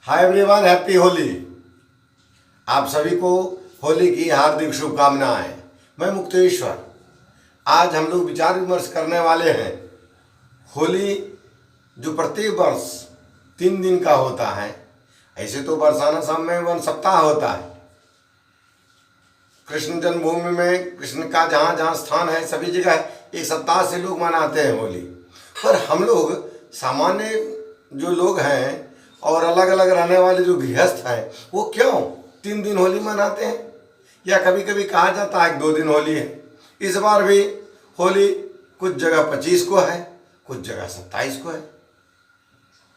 Hi everyone, happy Holi. आप सभी को होली की हार्दिक शुभकामनाएं। मैं मुक्तेश्वर। आज हम लोग विचार विमर्श करने वाले हैं होली जो प्रत्येक वर्ष 3 दिन का होता है। ऐसे तो बरसाना समय वन सप्ताह होता है। कृष्ण जन्मभूमि में कृष्ण का जहाँ जहाँ स्थान है सभी जगह एक सप्ताह से लोग मनाते हैं होली। पर हम लोग सामान्य जो लोग हैं और अलग अलग रहने वाले जो गृहस्थ हैं वो क्यों 3 दिन होली मनाते हैं, या कभी कभी कहा जाता है कि 2 दिन होली है। इस बार भी होली कुछ जगह 25 को है, कुछ जगह 27 को है।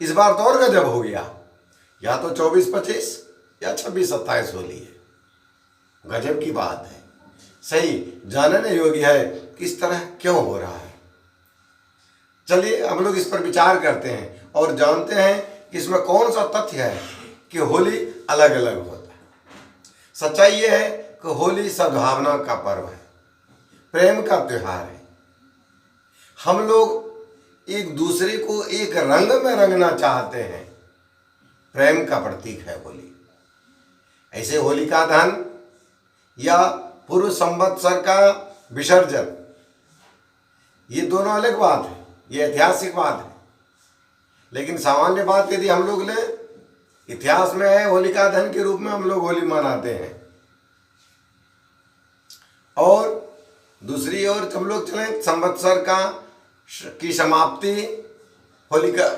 इस बार तो और गजब हो गया, या तो 24-25 या 26-27 होली है। गजब की बात है, सही जानने योग्य है कि इस तरह क्यों हो रहा है। चलिए हम लोग इस पर विचार करते हैं और जानते हैं कि इसमें कौन सा तथ्य है कि होली अलग अलग होता है। सच्चाई ये है कि होली सद्भावना का पर्व है, प्रेम का त्योहार है। हम लोग एक दूसरे को एक रंग में रंगना चाहते हैं, प्रेम का प्रतीक है होली। ऐसे होलिका दहन या पूर्व संवत्सर का विसर्जन, ये दोनों अलग बात है, ये ऐतिहासिक बात है। लेकिन सामान्य बात यदि हम लोग लें, इतिहास में है होलिका दहन के रूप में हम लोग होली मनाते हैं। और दूसरी ओर हम लोग चलें, संवत्सर की समाप्ति होलिका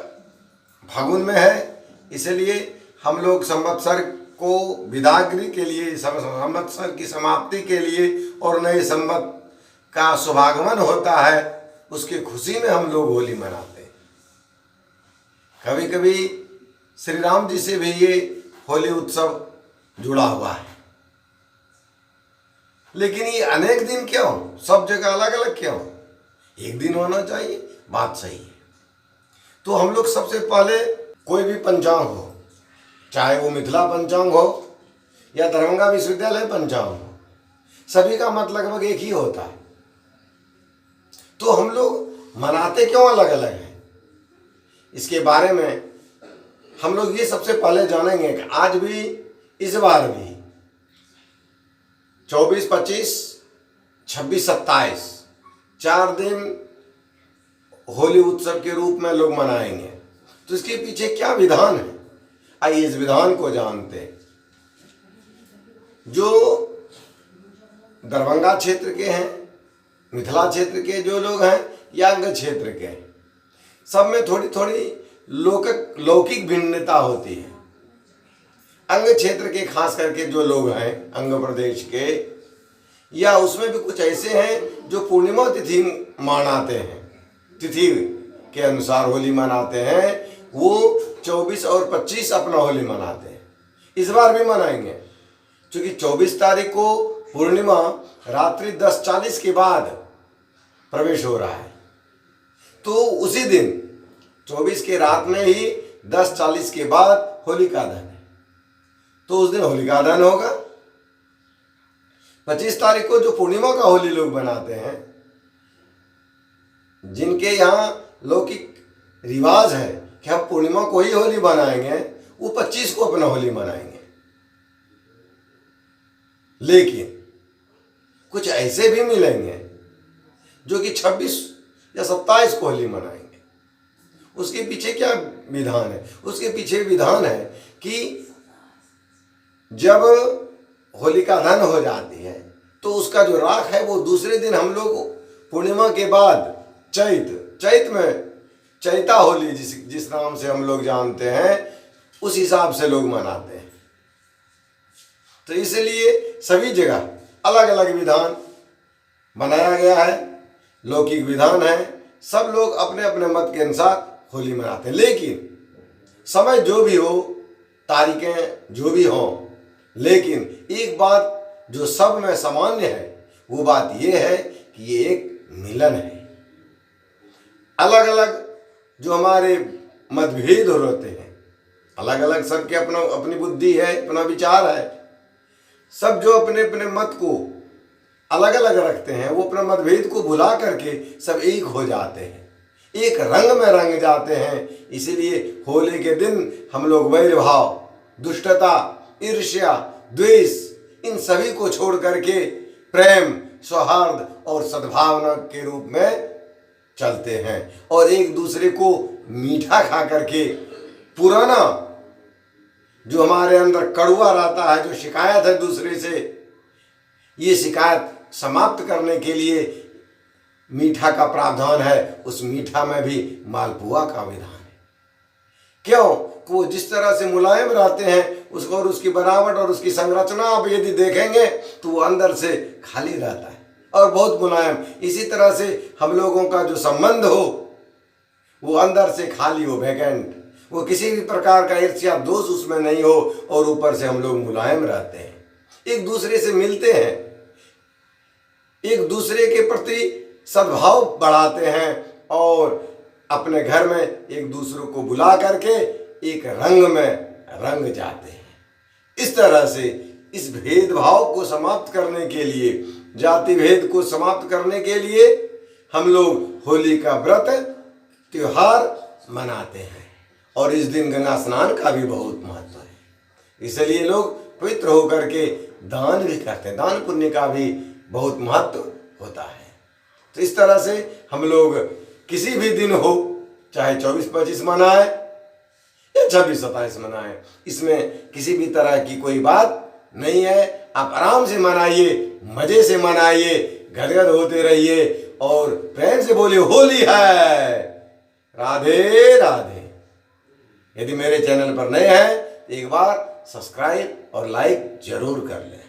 फागुन में है, इसलिए हम लोग संवत्सर को विदागरी के लिए, संवत्सर की समाप्ति के लिए और नए संवत का शुभागमन होता है, उसकी खुशी में हम लोग होली मनाते हैं। कभी कभी श्री राम जी से भी ये होली उत्सव जुड़ा हुआ है। लेकिन ये अनेक दिन क्यों, सब जगह अलग अलग क्यों? एक दिन होना चाहिए, बात सही है। तो हम लोग सबसे पहले कोई भी पंचांग हो, चाहे वो मिथिला पंचांग हो या दरभंगा विश्वविद्यालय पंचांग हो, सभी का मत लगभग एक ही होता है। तो हम लोग मनाते क्यों अलग अलग हैं, इसके बारे में हम लोग ये सबसे पहले जानेंगे कि आज भी, इस बार भी 24-25, 26-27 4 दिन होली उत्सव के रूप में लोग मनाएंगे। तो इसके पीछे क्या विधान है, आइए इस विधान को जानते हैं। जो दरभंगा क्षेत्र के हैं, मिथिला क्षेत्र के जो लोग हैं या अंग क्षेत्र के हैं, सब में थोड़ी थोड़ी लौकिक भिन्नता होती है। अंग क्षेत्र के खास करके जो लोग हैं अंग प्रदेश के, या उसमें भी कुछ ऐसे हैं जो पूर्णिमा तिथि मनाते हैं, तिथि के अनुसार होली मनाते हैं। वो 24 और 25 अपना होली मनाते हैं। इस बार भी मनाएंगे, क्योंकि 24 तारीख को पूर्णिमा रात्रि 10:40 के बाद प्रवेश हो रहा है। तो उसी दिन 24 के रात में ही 10:40 के बाद होलिका दहन है, तो उस दिन होलिका दहन होगा। 25 तारीख को जो पूर्णिमा का होली लोग बनाते हैं, जिनके यहाँ लौकिक रिवाज है कि हम पूर्णिमा को ही होली बनाएंगे, वो 25 को अपना होली मनाएंगे। लेकिन कुछ ऐसे भी मिलेंगे जो कि 26 या 27 को होली मनाएंगे। उसके पीछे क्या विधान है? उसके पीछे विधान है कि जब होलिका दहन हो जाती है तो उसका जो राख है वो दूसरे दिन हम लोग पूर्णिमा के बाद चैत में चैता होली जिस नाम से हम लोग जानते हैं, उस हिसाब से लोग मनाते हैं। तो इसलिए सभी जगह अलग अलग विधान बनाया गया है, लौकिक विधान है। सब लोग अपने अपने मत के अनुसार होली मनाते हैं। लेकिन समय जो भी हो, तारीखें जो भी हों, लेकिन एक बात जो सब में सामान्य है, वो बात ये है कि ये एक मिलन है। अलग अलग जो हमारे मतभेद होते हैं, अलग अलग सबके अपना अपनी बुद्धि है, अपना विचार है। सब जो अपने अपने मत को अलग अलग रखते हैं, वो अपना मतभेद को भुला करके सब एक हो जाते हैं। एक रंग में रंग जाते हैं। इसीलिए होली के दिन हम लोग वैर भाव, दुष्टता, ईर्ष्या, द्वेष इन सभी को छोड़ करके प्रेम, सौहार्द और सद्भावना के रूप में चलते हैं और एक दूसरे को मीठा खा करके पुराना जो हमारे अंदर कड़वा रहता है, जो शिकायत है दूसरे से, ये शिकायत समाप्त करने के लिए मीठा का प्रावधान है। उस मीठा में भी मालपुआ का विधान है। क्यों? वो जिस तरह से मुलायम रहते हैं उसको और उसकी बनावट और उसकी संरचना आप यदि देखेंगे तो वो अंदर से खाली रहता है और बहुत मुलायम। इसी तरह से हम लोगों का जो संबंध हो वो अंदर से खाली हो, वैकेंट, वो किसी भी प्रकार का ईर्ष्या दोष उसमें नहीं हो और ऊपर से हम लोग मुलायम रहते हैं, एक दूसरे से मिलते हैं, एक दूसरे के प्रति सद्भाव बढ़ाते हैं और अपने घर में एक दूसरे को बुला करके एक रंग में रंग जाते हैं। इस तरह से इस भेदभाव को समाप्त करने के लिए, जाति भेद को समाप्त करने के लिए हम लोग होली का व्रत त्योहार मनाते हैं और इस दिन गंगा स्नान का भी बहुत महत्व है। इसलिए लोग पवित्र होकर के दान भी करते हैं, दान पुण्य का भी बहुत महत्व होता है। तो इस तरह से हम लोग किसी भी दिन हो, चाहे 24-25 मनाए या 26-27 मनाए, इसमें किसी भी तरह की कोई बात नहीं है। आप आराम से मनाइए, मजे से मनाइए, गदगद होते रहिए और प्रेम से बोलिए होली है, राधे राधे। यदि मेरे चैनल पर नए हैं तो एक बार सब्सक्राइब और लाइक जरूर कर लें।